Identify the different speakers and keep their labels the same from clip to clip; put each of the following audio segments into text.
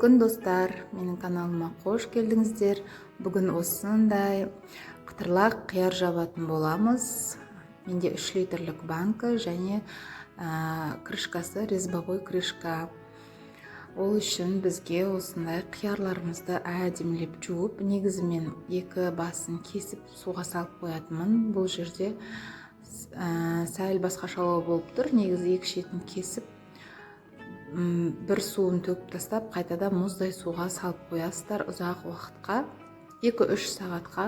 Speaker 1: күн достар, менің каналыма қош келдіңіздер. Бүгін осындай қытырлақ қияр жабатын боламыз. Менде 3 литрлік банка және крышкасы, резьбовой крышка. Ол үшін бізге осындай қиярларымызды әдемілеп жуып, негізі мен 2 басын кесіп суға салып қоятынмын. Бұл жерде сәл басқашалау болып тұр. Негізі 2 шетін кесіп, бір суын төгіп тастап, қайтада мұздай суға салып қоясыздар ұзақ уақытқа, 2-3 сағатқа.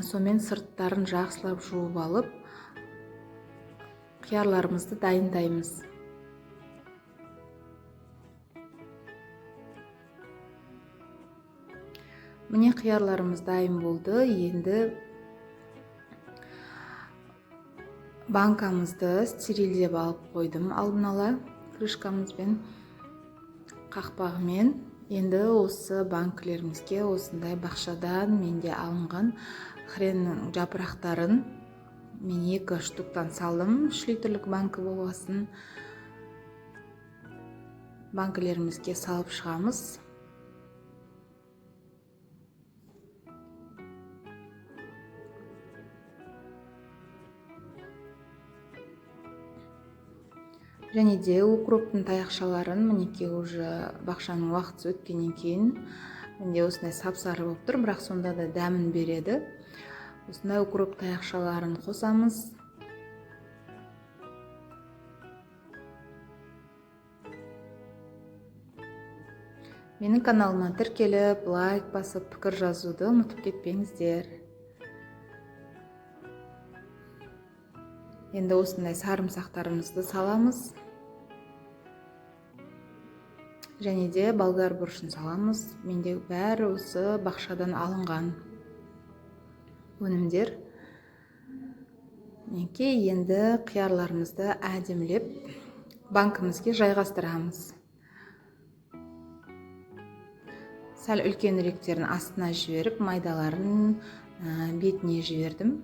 Speaker 1: Сонымен сырттарын жақсылап жуып алып, қиярларымызды дайындаймыз. Міне қиярларымыз дайын болды. Енді банкамызды стерилдеп алып қойдым алдын ала крышкамызбен, қақпағымен. Енді осы банкілерімізге осындай бақшадан менде алынған хреннің жапырақтарын мен 2 штуктан салдым. 3 литрлік банкі болғасын. Банкілерімізге салып шығамыз. Және де укроптың таяқшаларын мінеке уже бақшаның уақыты өткеннен кейін менде осындай сап-сары болып тұр, бірақ сонда да дәмін береді. Осындай укроп таяқшаларын қосамыз. Менің каналыма тіркеліп, лайк басып, пікір жазуды ұмытып кетпеңіздер. Енді осындай сарымсақтарымызды саламыз. Және де болгар бұрышын саламыз. Менде бәрі осы бақшадан алынған өнімдер. Енді қиярларымызды әдемілеп банкімізге жайғастырамыз. Сәл үлкеніректерін астына жіберіп, майдаларын бетіне жібердім.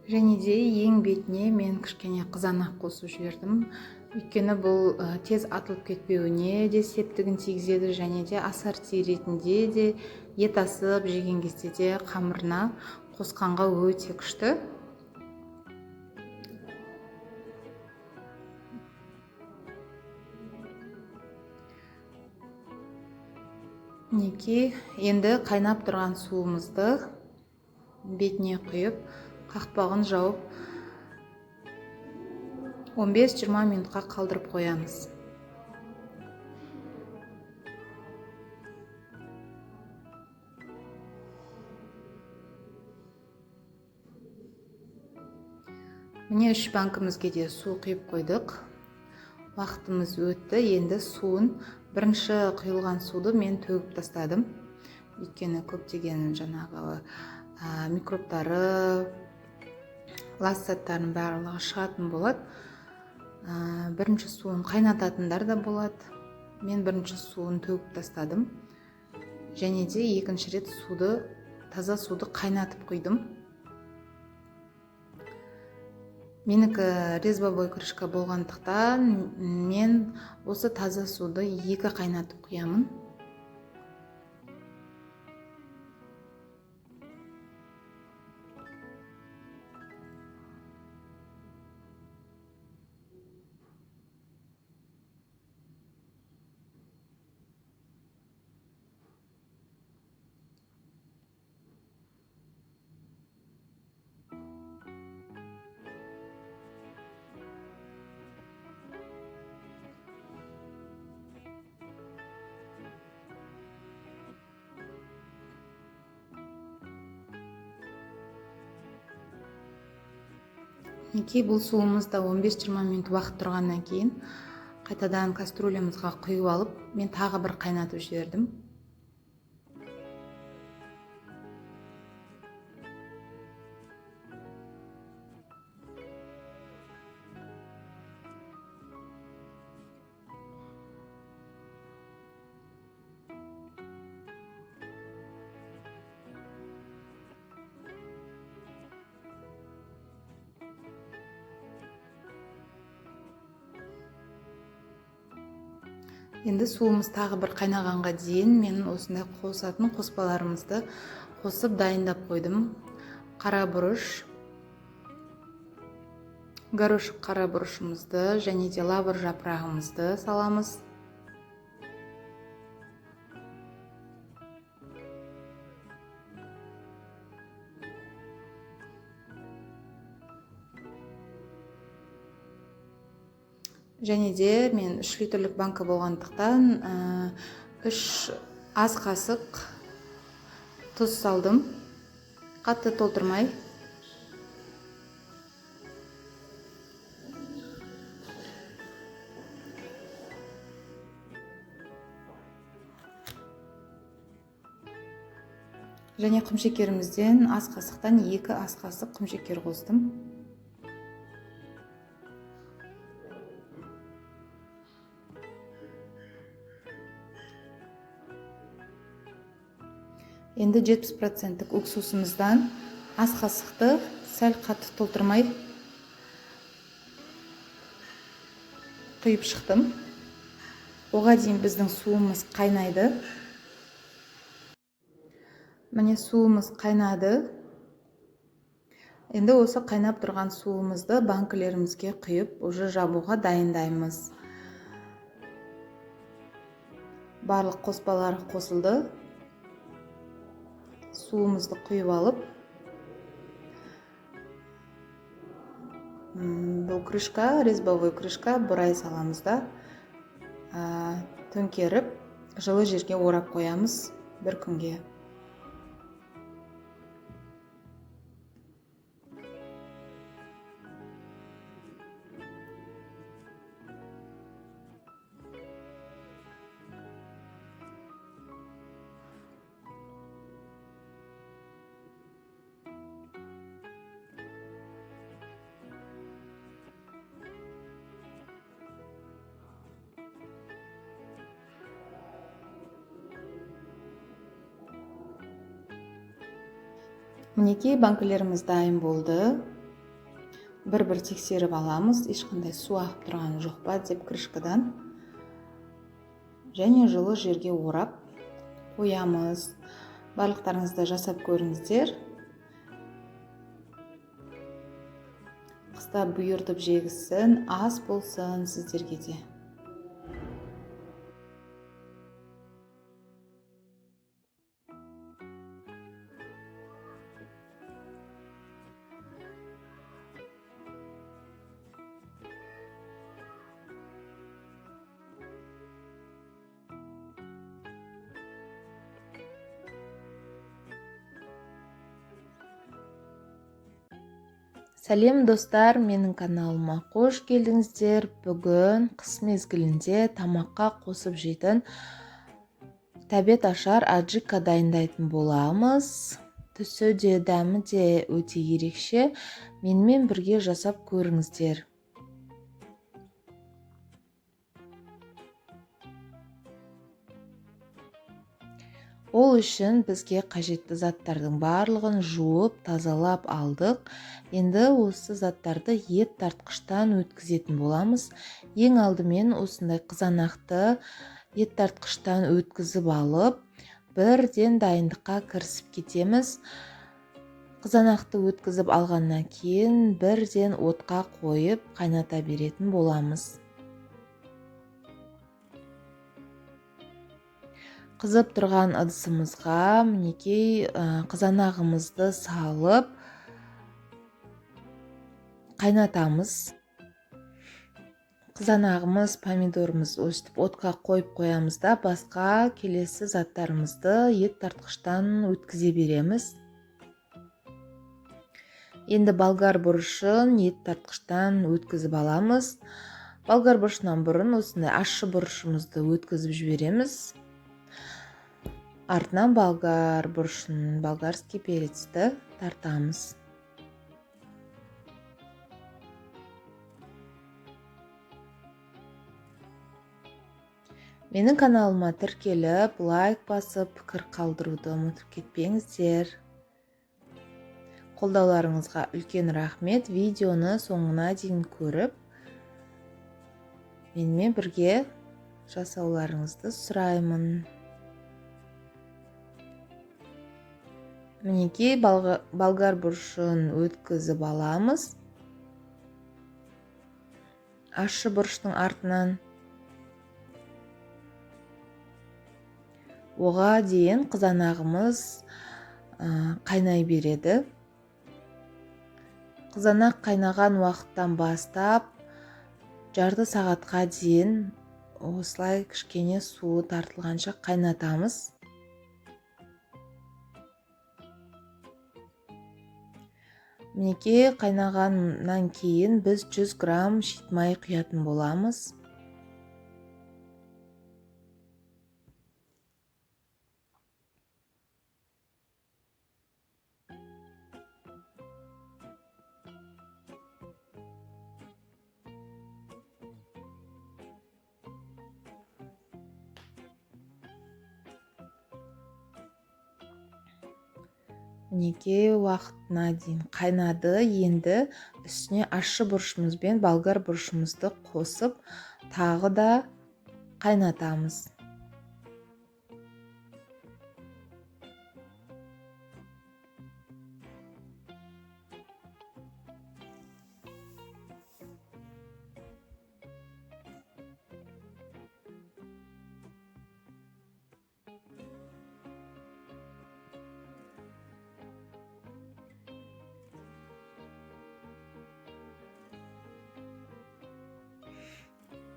Speaker 1: Және де ең бетіне мен кішкене қызанақ қосып жібердім. Өйткені бұл тез атылып кетпеуіне де септігін тигізеді, және де ассорти ретінде де ет асып жеген кезде де қамырына қосқанға өте күшті. Енді қайнап тұрған суымызды бетіне құйып, қақпағын жауып 15-20 минутқа қалдырып қоямыз. Міне 3 банкімізге де су құйып қойдық. Уақытымыз өтті. Енді суын, бірінші құйылған суды мен төгіп тастадым. Өйткені көптеген жаңағы микробтары, ластаттарын барлығы шығатын болады. Бірінші суын қайнататындар да болады. Мен бірінші суын төгіп тастадым. Және де екінші рет таза суды қайнатып құйдым. Менікі резьбовой крышка болғандықтан мен осы таза суды 2 қайнатып құямын. Бұл суымызда 15-20 минут уақыт тұрғаннан кейін Қайтадан кастрюлямызға құйып алып, мен тағы бір қайнатып жібердім. Енді суымыз тағы бір қайнағанға дейін мен осындай қосатын қоспаларымызды қосып дайындап қойдым. Қара бұрыш, горошек қара бұрышымызды және де лавр жапырағымызды саламыз. Және де мен 3 литрлік банка болғандықтан 3 ас қасық тұз салдым. Қатты толтырмай. Және құмшекерімізден ас қасықтан 2 ас қасық құмшекер қостым. Енді 70% уксусымыздан ас қасықты сәл қатты толтырмай құйып шықтым. Оға дейін біздің суымыз қайнайды. Міне суымыз қайнады. Енді осы қайнап тұрған суымызды банкілерімізге құйып, уже жабуға дайындаймыз. Барлық қоспалар қосылды. Суымызды құйып алып, бұл крышка, резьбовой крышка бұрай саламыз да, төңкеріп, жылы жерге орап қоямыз бір күнге. Мінекей банкілеріміз дайын болды. Бір-бір тексеріп аламыз, ешқандай су ағып тұрған жоқ па деп крышкадан. Және жылы жерге орап қоямыз. Барлықтарыңызды жасап көріңіздер. Қыста бұйыртып жегізсін, ас болсын сіздерге де. Сәлем достар, менің каналыма қош келдіңіздер. Бүгін қыс мезгілінде тамаққа қосып жейтін тәбет ашар аджика дайындайтын боламыз. Түсі де, дәмі де өте ерекше. Менімен бірге жасап көріңіздер. Ол үшін бізге қажетті заттардың барлығын жуып, тазалап алдық. Енді осы заттарды ет тартқыштан өткізетін боламыз. Ең алдымен осындай қызанақты ет тартқыштан өткізіп алып, бірден дайындыққа кірісіп кетеміз. Қызанақты өткізіп алғаннан кейін бірден отқа қойып қайната беретін боламыз. Қызып тұрған ыдысымызға мінекей қызанағымызды салып қайнатамыз. Қызанағымыз, помидорымыз өстіп отқа қойып қоямыз да басқа келесі заттарымызды ет тартқыштан өткізе береміз. Енді болгар бұрышын ет тартқыштан өткізіп аламыз. болгар бұрышынан бұрын осындай ащы бұрышымызды өткізіп жібереміз. Артынан болгар бұрышын, болгарский перецті тартамыз. Менің каналыма тіркеліп, лайк басып, пікір қалдыруды ұмытып кетпеңіздер. Қолдауларыңызға үлкен рахмет. Видеоны соңына дейін көріп, менімен бірге жасауларыңызды сұраймын. Мінекей болгар бұрышын өткізіп аламыз. Ащы бұрыштың артынан оға дейін қызанағымыз қайнай береді. Қызанақ қайнаған уақыттан бастап жарты сағатқа дейін осылай кішкене суы тартылғанша қайнатамыз. Мінекей қайнағаннан кейін біз 100 грамм шитмай құятын боламыз. Мінекей уақытына дейін қайнады. Енді үстіне ащы бұрышымыз бен болгар бұрышымызды қосып, тағы да қайнатамыз.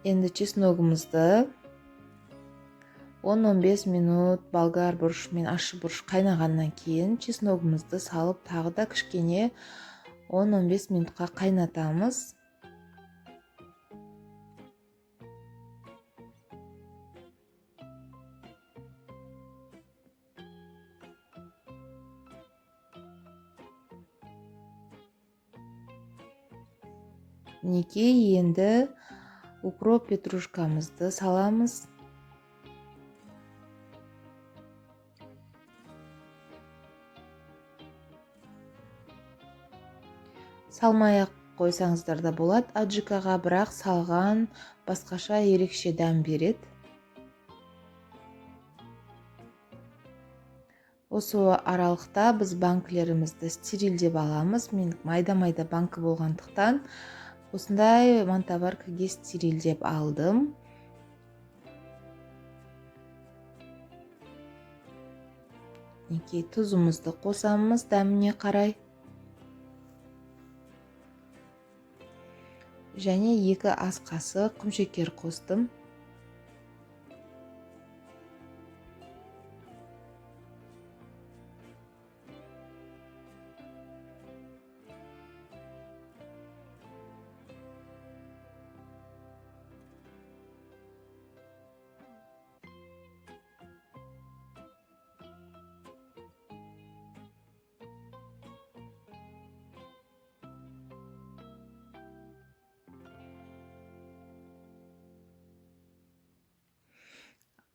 Speaker 1: Енді чесногымызды 10-15 минут болгар бұрыш мен ащы бұрыш қайнағаннан кейін чесногымызды салып, тағы да кішкене 10-15 минутқа қайнатамыз. Мінекей енді укроп петрушкамызды саламыз. Салмай-ақ қойсаңыздар да болады аджикаға, бірақ салған басқаша ерекше дәм береді. Осы аралықта біз банкілерімізді стерилдеп аламыз. Мен майда-майда банкі болғандықтан осындай монтоваркаге стерилдеп алдым. Мінекей тұзымызды қосамыз дәміне қарай. Және 2 ас қасық құмшекер қостым.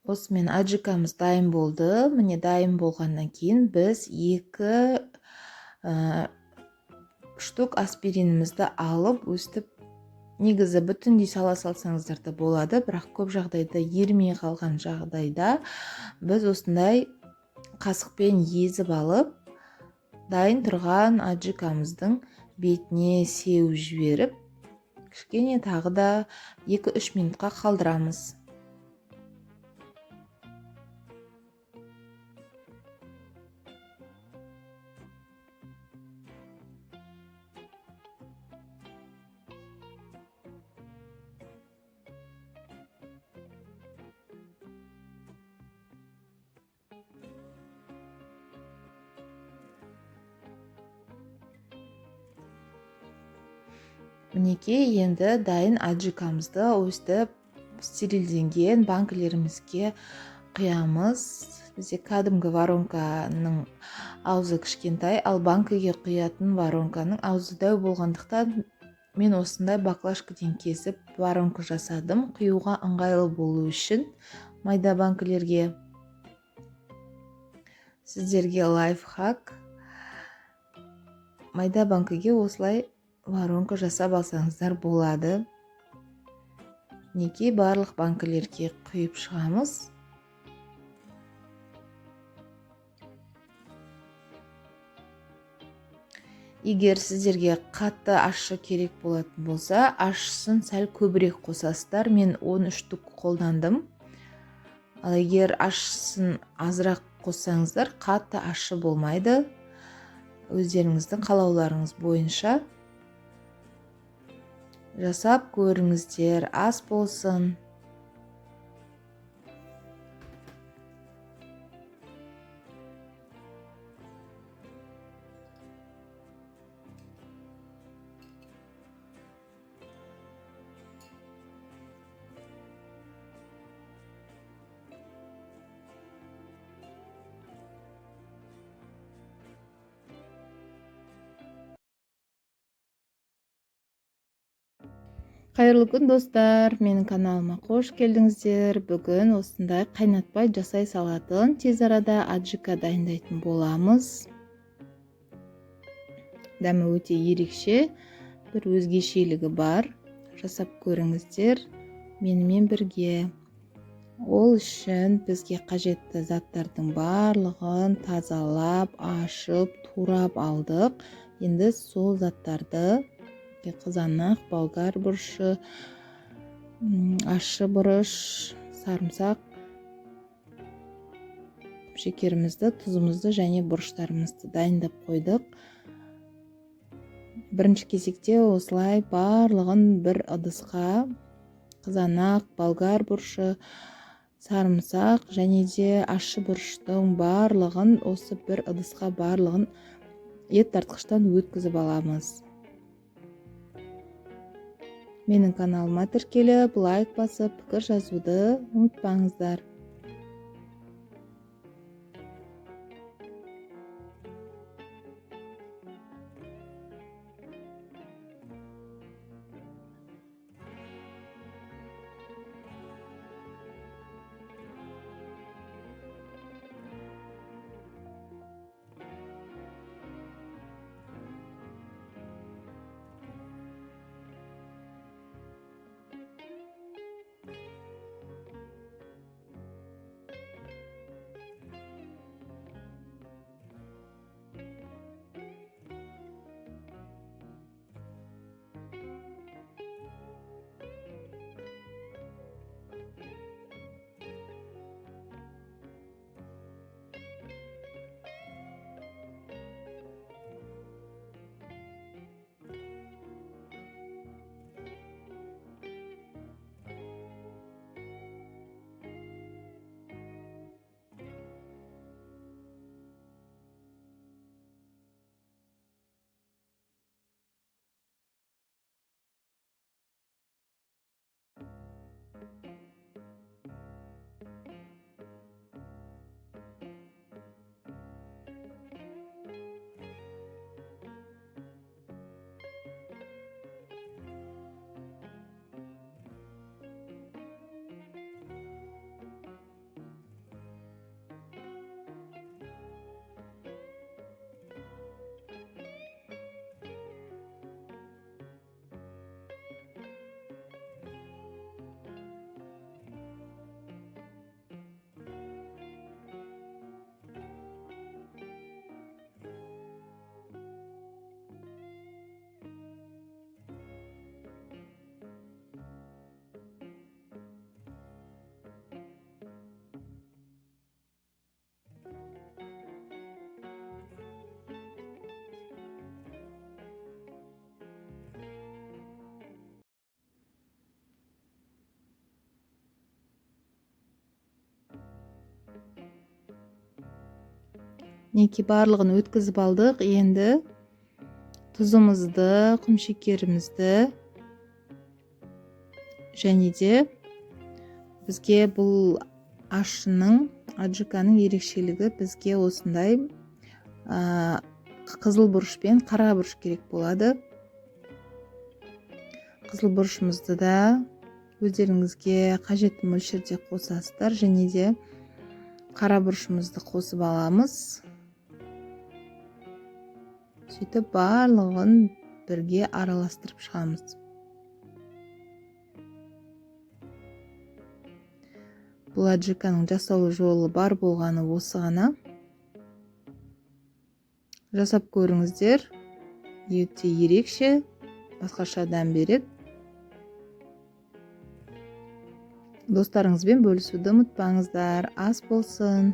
Speaker 1: Осымен аджикамыз дайын болды. Міне дайын болғаннан кейін біз 2 штук аспиринімізді алып өстіп, негізі бүтіндей сала салсаңыздар да болады, бірақ көп жағдайда ермей қалған жағдайда біз осындай қасықпен езіп алып, дайын тұрған аджикамыздың бетіне сеуіп жіберіп, кішкене тағы да 2-3 минутқа қалдырамыз. Мінекей, енді дайын аджикамызды өстіп стерилденген банкілерімізге құямыз. Бізде кәдімгі воронканың аузы кішкентай, ал банкіге құятын воронканың аузы дәу болғандықтан мен осындай баклажкадан кесіп воронка жасадым. Құюға ыңғайлы болу үшін майда банкілерге. Сіздерге лайфхак. Майда банкіге осылай воронка жасап алсаңыздар болады. Неке барлық банкілерге құйып шығамыз. Егер сіздерге қатты ащы керек болатын болса, ащысын сәл көбірек қосасыздар. Мен 13 штук қолдандым. Ал егер ащысын азырақ қоссаңыздар, қатты ащы болмайды. Өздеріңіздің қалауларыңыз бойынша жасап көріңіздер, ас болсын. Қайырлы күн достар, менің каналыма қош келдіңіздер. Бүгін осындай қайнатпай жасай салатын тез арада аджика дайындайтын боламыз. Дәмі өте ерекше, бір өзгешелігі бар. Жасап көріңіздер менімен бірге. Ол үшін бізге қажетті заттардың барлығын тазалап, ашып, турап алдық. Енді сол заттарды қызанақ, болгар бұрышы, ащы бұрыш, сарымсақ, шекерімізді, тұзымызды және бұрыштарымызды дайындап қойдық. Бірінші кезекте осылай барлығын бір ыдысқа қызанақ, болгар бұрышы, сарымсақ және де ащы бұрыштың барлығын осы бір ыдысқа барлығын ет тартқыштан өткізіп аламыз. Менің каналыма тіркеліп, лайк басып, пікір жазуды ұмытпаңыздар. Неке барлығын өткізіп алдық. Енді тұзымызды, құмшекерімізді және де бізге бұл аджиканың ерекшелігі бізге осындай қызыл бұрыш пен қара бұрыш керек болады. Қызыл бұрышымызды да өздеріңізге қажетті мөлшерде қосасыздар, және де қара бұрышымызды қосып аламыз. Сөйтіп барлығын бірге араластырып шығамыз. Бұл аджиканың жасалу жолы бар болғаны осы ғана. Жасап көріңіздер, өте ерекше, басқаша дәм береді. Достарыңызбен бөлісуді ұмытпаңыздар. Ас болсын!